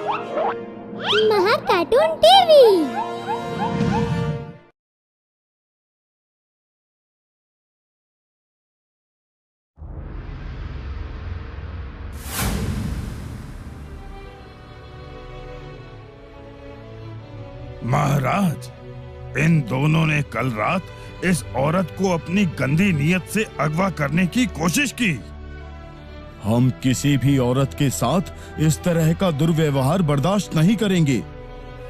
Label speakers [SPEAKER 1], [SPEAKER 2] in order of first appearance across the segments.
[SPEAKER 1] महा cartoon TV.
[SPEAKER 2] महाराज, इन दोनों ने कल रात इस औरत को अपनी गंदी नीयत से अगवा करने की कोशिश की।
[SPEAKER 3] हम किसी भी औरत के साथ इस तरह का दुर्व्यवहार बर्दाश्त नहीं करेंगे।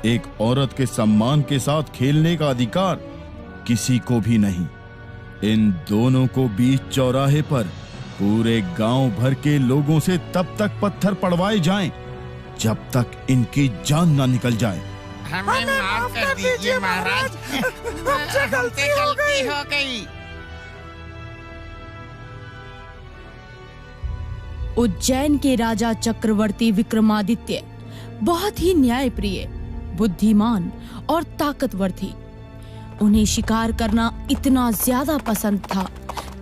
[SPEAKER 3] एक औरत के सम्मान के साथ खेलने का अधिकार किसी को भी नहीं। इन दोनों को बीच चौराहे पर पूरे गांव भर के लोगों से तब तक पत्थर पड़वाए जाएं जब तक इनकी जान ना निकल जाए।
[SPEAKER 4] हमें माफ कर दीजिए महाराज, हमसे गलती हो गई।
[SPEAKER 5] उज्जैन के राजा चक्रवर्ती विक्रमादित्य बहुत ही न्यायप्रिय, बुद्धिमान और ताकतवर थे। उन्हें शिकार करना इतना ज्यादा पसंद था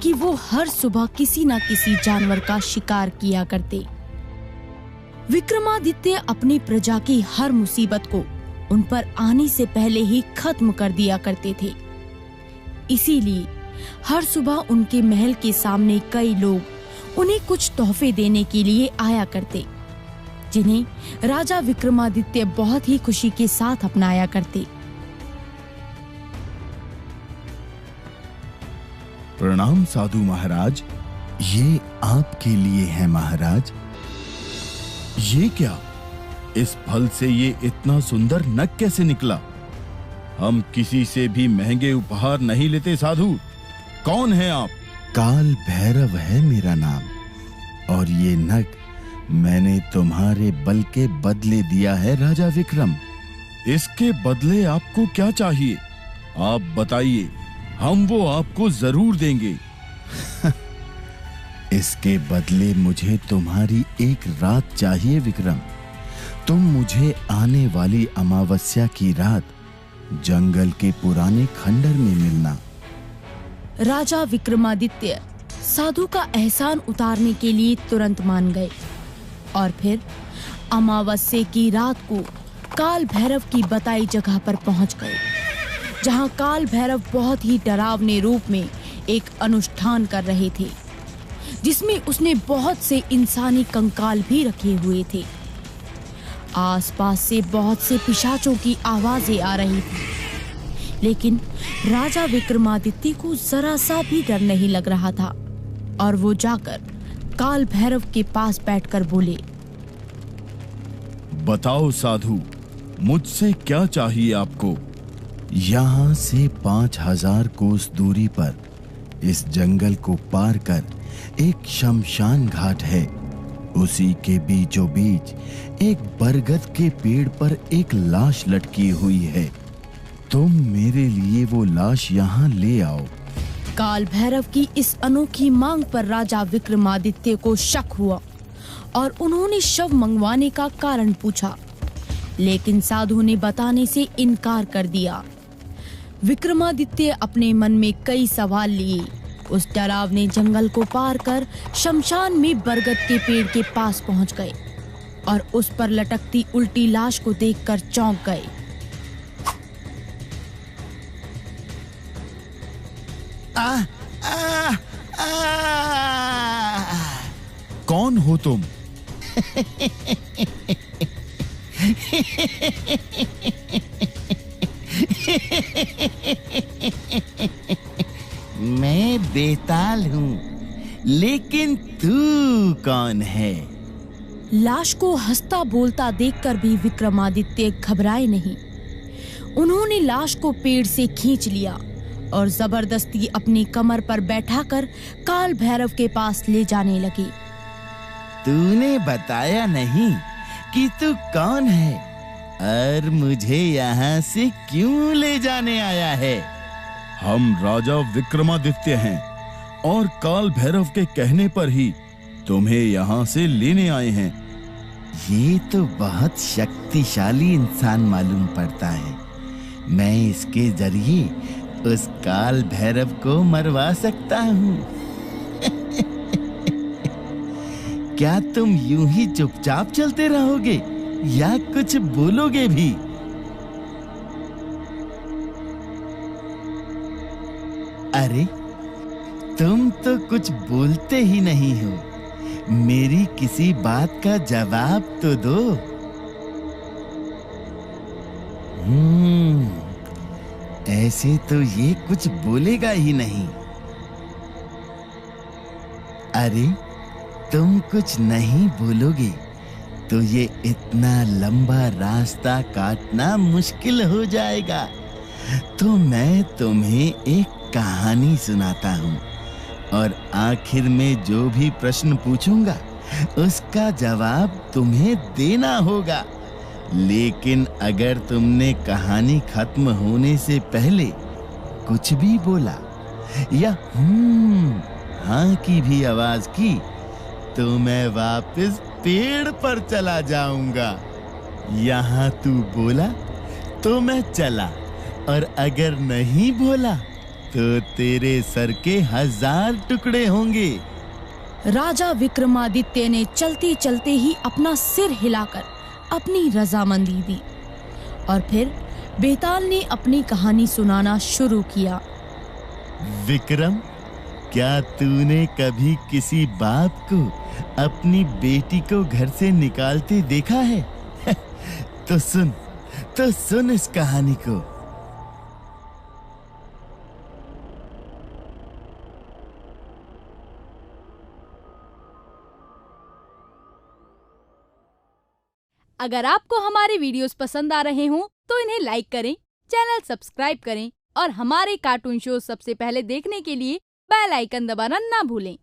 [SPEAKER 5] कि वो हर सुबह किसी न किसी जानवर का शिकार किया करते। विक्रमादित्य अपनी प्रजा की हर मुसीबत को उन पर आने से पहले ही खत्म कर दिया करते थे। इसीलिए हर सुबह उनके महल के सामने कई लोग उन्हें कुछ तोहफे देने के लिए आया करते, जिन्हें राजा विक्रमादित्य बहुत ही खुशी के साथ अपनाया करते।
[SPEAKER 3] प्रणाम साधु महाराज, ये आपके लिए है महाराज। ये क्या? इस फल से ये इतना सुंदर नग कैसे निकला? हम किसी से भी महंगे उपहार नहीं लेते साधु। कौन है आप?
[SPEAKER 6] काल भैरव है मेरा नाम, और ये नग मैंने तुम्हारे बल के बदले दिया है राजा विक्रम।
[SPEAKER 3] इसके बदले आपको क्या चाहिए? आप बताइए, हम वो आपको जरूर देंगे।
[SPEAKER 6] इसके बदले मुझे तुम्हारी एक रात चाहिए विक्रम। तुम मुझे आने वाली अमावस्या की रात जंगल के पुराने खंडर में मिलना।
[SPEAKER 5] राजा विक्रमादित्य साधु का एहसान उतारने के लिए तुरंत मान गए और फिर अमावस्या की रात को काल भैरव की बताई जगह पर पहुंच गए, जहां काल भैरव बहुत ही डरावने रूप में एक अनुष्ठान कर रहे थे, जिसमें उसने बहुत से इंसानी कंकाल भी रखे हुए थे। आसपास से बहुत से पिशाचों की आवाजें आ रही थी, लेकिन राजा विक्रमादित्य को जरा सा भी डर नहीं लग रहा था और वो जाकर काल भैरव के पास बैठकर बोले,
[SPEAKER 3] बताओ साधु, मुझसे क्या चाहिए आपको?
[SPEAKER 6] यहाँ से 5000 कोस दूरी पर इस जंगल को पार कर एक शमशान घाट है। उसी के बीचों बीच एक बरगद के पेड़ पर एक लाश लटकी हुई है। तुम मेरे लिए वो लाश यहाँ ले आओ।
[SPEAKER 5] काल भैरव की इस अनोखी मांग पर राजा विक्रमादित्य को शक हुआ और उन्होंने शव मंगवाने का कारण पूछा, लेकिन साधु ने बताने से इनकार कर दिया। विक्रमादित्य अपने मन में कई सवाल लिए उस डरावने जंगल को पार कर शमशान में बरगद के पेड़ के पास पहुंच गए और उस पर लटकती उल्टी लाश को देखकर चौंक गए।
[SPEAKER 3] कौन हो तुम?
[SPEAKER 6] मैं बेताल हूँ, लेकिन तू कौन है?
[SPEAKER 5] लाश को हंसता बोलता देखकर भी विक्रमादित्य घबराए नहीं। उन्होंने लाश को पेड़ से खींच लिया और जबरदस्ती अपनी कमर पर बैठाकर काल भैरव के पास ले जाने लगे।
[SPEAKER 6] तूने बताया नहीं कि तू कौन है और मुझे यहाँ से क्यों ले जाने आया है?
[SPEAKER 3] हम राजा विक्रमादित्य हैं और काल भैरव के कहने पर ही तुम्हें यहाँ से लेने आए हैं।
[SPEAKER 6] ये तो बहुत शक्तिशाली इंसान मालूम पड़ता है। मैं इसके जरिए उस काल भैरव को मरवा सकता हूँ। क्या तुम यूं ही चुपचाप चलते रहोगे या कुछ बोलोगे भी? अरे तुम तो कुछ बोलते ही नहीं हो। मेरी किसी बात का जवाब तो दो। ऐसे तो ये कुछ बोलेगा ही नहीं। अरे तुम कुछ नहीं बोलोगे तो ये इतना लंबा रास्ता काटना मुश्किल हो जाएगा। तो मैं तुम्हें एक कहानी सुनाता हूँ और आखिर में जो भी प्रश्न पूछूंगा उसका जवाब तुम्हें देना होगा। लेकिन अगर तुमने कहानी खत्म होने से पहले कुछ भी बोला या हाँ की भी आवाज की तो मैं वापस पेड़ पर चला जाऊंगा। यहाँ तू बोला तो मैं चला, और अगर नहीं बोला तो तेरे सर के 1000 टुकड़े होंगे।
[SPEAKER 5] राजा विक्रमादित्य ने चलते चलते ही अपना सिर हिलाकर अपनी रजामंदी दी और फिर बेताल ने अपनी कहानी सुनाना शुरू किया।
[SPEAKER 6] विक्रम, क्या तूने कभी किसी बाप को अपनी बेटी को घर से निकालते देखा है? तो सुन इस कहानी को।
[SPEAKER 5] अगर आपको हमारे वीडियोस पसंद आ रहे हों तो इन्हें लाइक करें, चैनल सब्सक्राइब करें और हमारे कार्टून शो सबसे पहले देखने के लिए बेल आइकन दबाना ना भूलें।